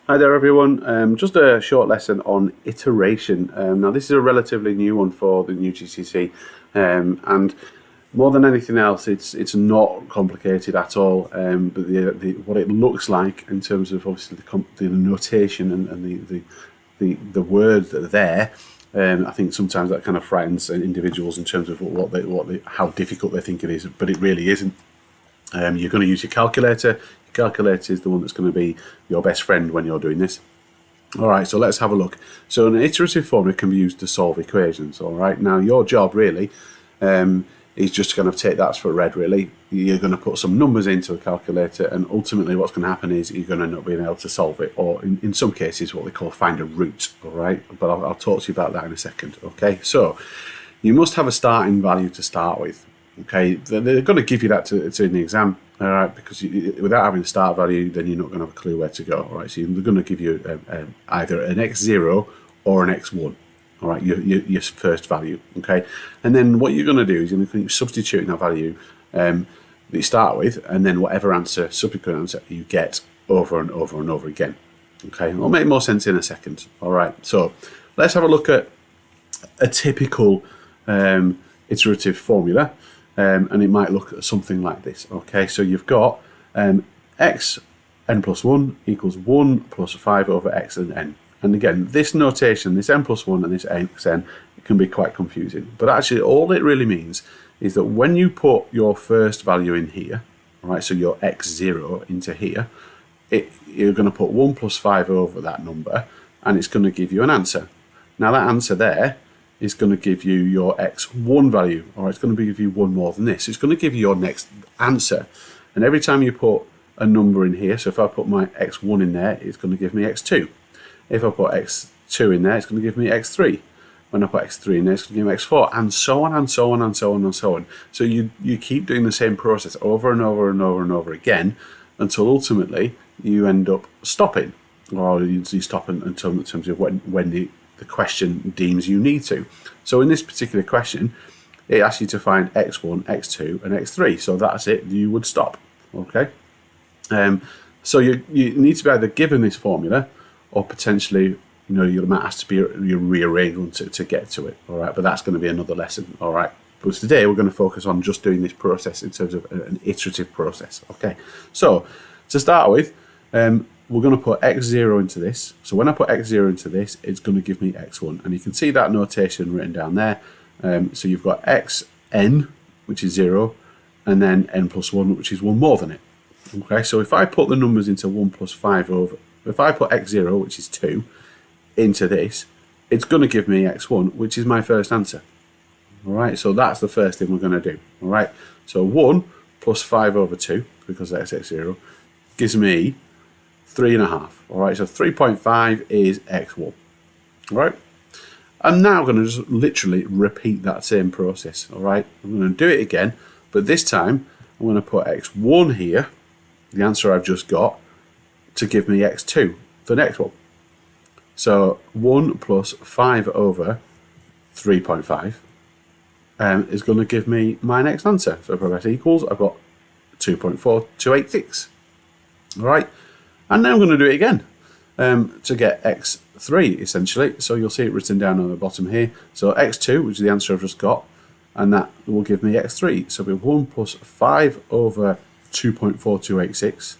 Hi there everyone, just a short lesson on iteration. Now this is a relatively new one for the new GCSE, and more than anything else it's not complicated at all, but what it looks like in terms of obviously the notation and the words that are there, I think sometimes that kind of frightens individuals in terms of how difficult they think it is, but it really isn't. You're going to use your calculator. Your calculator is the one that's going to be your best friend when you're doing this. Alright, so let's have a look. So an iterative formula can be used to solve equations. Alright, now your job really is just to kind of take that for red really. You're going to put some numbers into the calculator, and ultimately what's going to happen is you're going to end up being able to solve it, or in some cases what they call find a root. Alright, but I'll talk to you about that in a second. Okay, so you must have a starting value to start with. Okay, they're going to give you that to in the exam, all right, because without having a start value, then you're not going to have a clue where to go, all right. So they're going to give you either an x0 or an x1, all right, your first value, okay. And then what you're going to do is you're going to keep substituting that value that you start with, and then whatever subsequent answer you get over and over and over again, okay. It'll make more sense in a second, all right. So let's have a look at a typical iterative formula. And it might look something like this. Okay, so you've got x n plus 1 equals 1 plus 5 over x and n. And again, this notation, this n plus 1 and this xn, it can be quite confusing. But actually, all it really means is that when you put your first value in here, all right, so your x0 into here, you're going to put 1 plus 5 over that number, and it's going to give you an answer. Now that answer there is going to give you your x1 value, or it's going to give you one more than this. It's going to give you your next answer. And every time you put a number in here, so if I put my x1 in there, it's going to give me x2. If I put x2 in there, it's going to give me x3. When I put x3 in there, it's going to give me x4, and so on and so on and so on and so on. So you keep doing the same process over and over and over and over again until ultimately you end up stopping, or you stop until in terms of when the question deems you need to. So in this particular question, it asks you to find x1, x2, and x3. So that's it. You would stop. Okay. So you need to be either given this formula, or potentially, you might have to be rearranged to get to it. All right. But that's going to be another lesson. All right. But today we're going to focus on just doing this process in terms of an iterative process. Okay. So to start with, we're going to put x0 into this. So when I put x0 into this, it's going to give me x1. And you can see that notation written down there. So you've got xn, which is 0, and then n plus 1, which is 1 more than it. Okay, so if I put the numbers into 1 plus 5 over, if I put x0, which is 2, into this, it's going to give me x1, which is my first answer. All right, so that's the first thing we're going to do. All right, so 1 plus 5 over 2, because that's x0, gives me 3.5. All right, so 3.5 is x1. All right, I'm now going to just literally repeat that same process. All right, I'm going to do it again, but this time I'm going to put x1 here, the answer I've just got, to give me x2, the next one. So 1 plus 5 over 3.5 is going to give me my next answer. So if I press equals, I've got 2.4286. All right. And now I'm going to do it again to get x3 essentially. So you'll see it written down on the bottom here. So x2, which is the answer I've just got, and that will give me x3. So we have 1 plus 5 over 2.4286,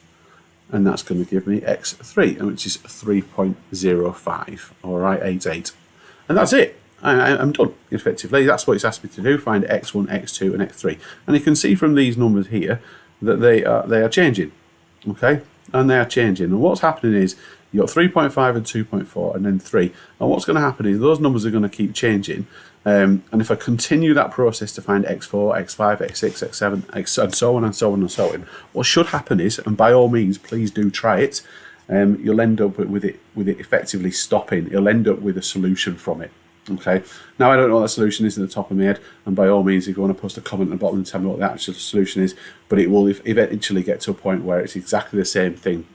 and that's going to give me x3, which is 3.05. All right, 88. And that's it. I'm done, effectively. That's what it's asked me to do, find x1, x2, and x3. And you can see from these numbers here that they are changing. Okay, and they are changing. And what's happening is you've got 3.5 and 2.4 and then 3. And what's going to happen is those numbers are going to keep changing. And if I continue that process to find x4, x5, x6, x7, and so on and so on and so on, what should happen is, and by all means, please do try it, you'll end up with it effectively stopping. You'll end up with a solution from it. Okay, now I don't know what the solution is at the top of my head, and by all means, if you want to post a comment at the bottom and tell me what the actual solution is, but it will eventually get to a point where it's exactly the same thing.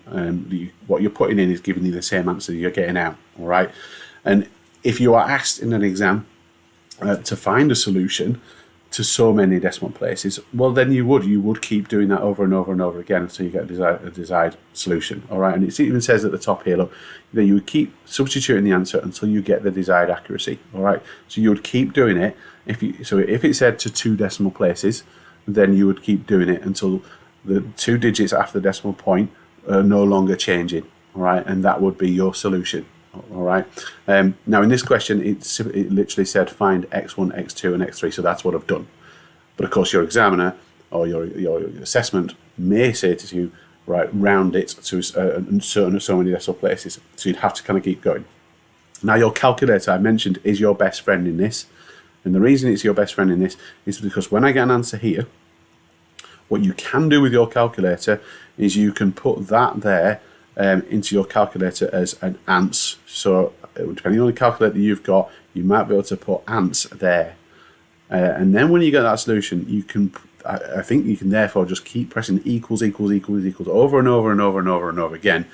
What you're putting in is giving you the same answer you're getting out. All right, and if you are asked in an exam to find a solution to so many decimal places, well, then you would keep doing that over and over and over again until you get a desired solution. All right, and it even says at the top here, look, that you would keep substituting the answer until you get the desired accuracy. All right, so you would keep doing it. If it said to 2 decimal places, then you would keep doing it until the 2 digits after the decimal point are no longer changing. All right, and that would be your solution. All right. Now in this question, it literally said find x1, x2, and x3. So that's what I've done. But of course, your examiner or your assessment may say to you, right, round it to so many decimal places. So you'd have to kind of keep going. Now your calculator, I mentioned, is your best friend in this. And the reason it's your best friend in this is because when I get an answer here, what you can do with your calculator is you can put that there into your calculator as an ants. So depending on the calculator you've got, you might be able to put ants there. And then when you get that solution, you can, I think you can therefore just keep pressing equals over and over and over and over and over again.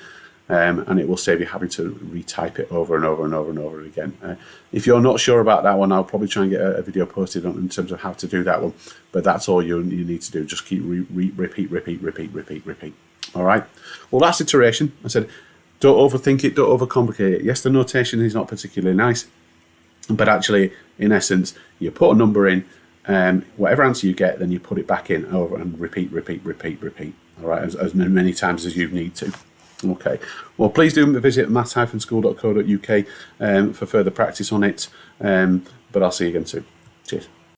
And it will save you having to retype it over and over and over and over again. If you're not sure about that one, I'll probably try and get a video posted on in terms of how to do that one. But that's all you need to do. Just keep repeat. All right. Well, that's iteration. I said, don't overthink it, don't overcomplicate it. Yes, the notation is not particularly nice, but actually, in essence, you put a number in, whatever answer you get, then you put it back in over and repeat. All right, as many times as you need to. Okay. Well, please do visit maths-school.co.uk for further practice on it. But I'll see you again soon. Cheers.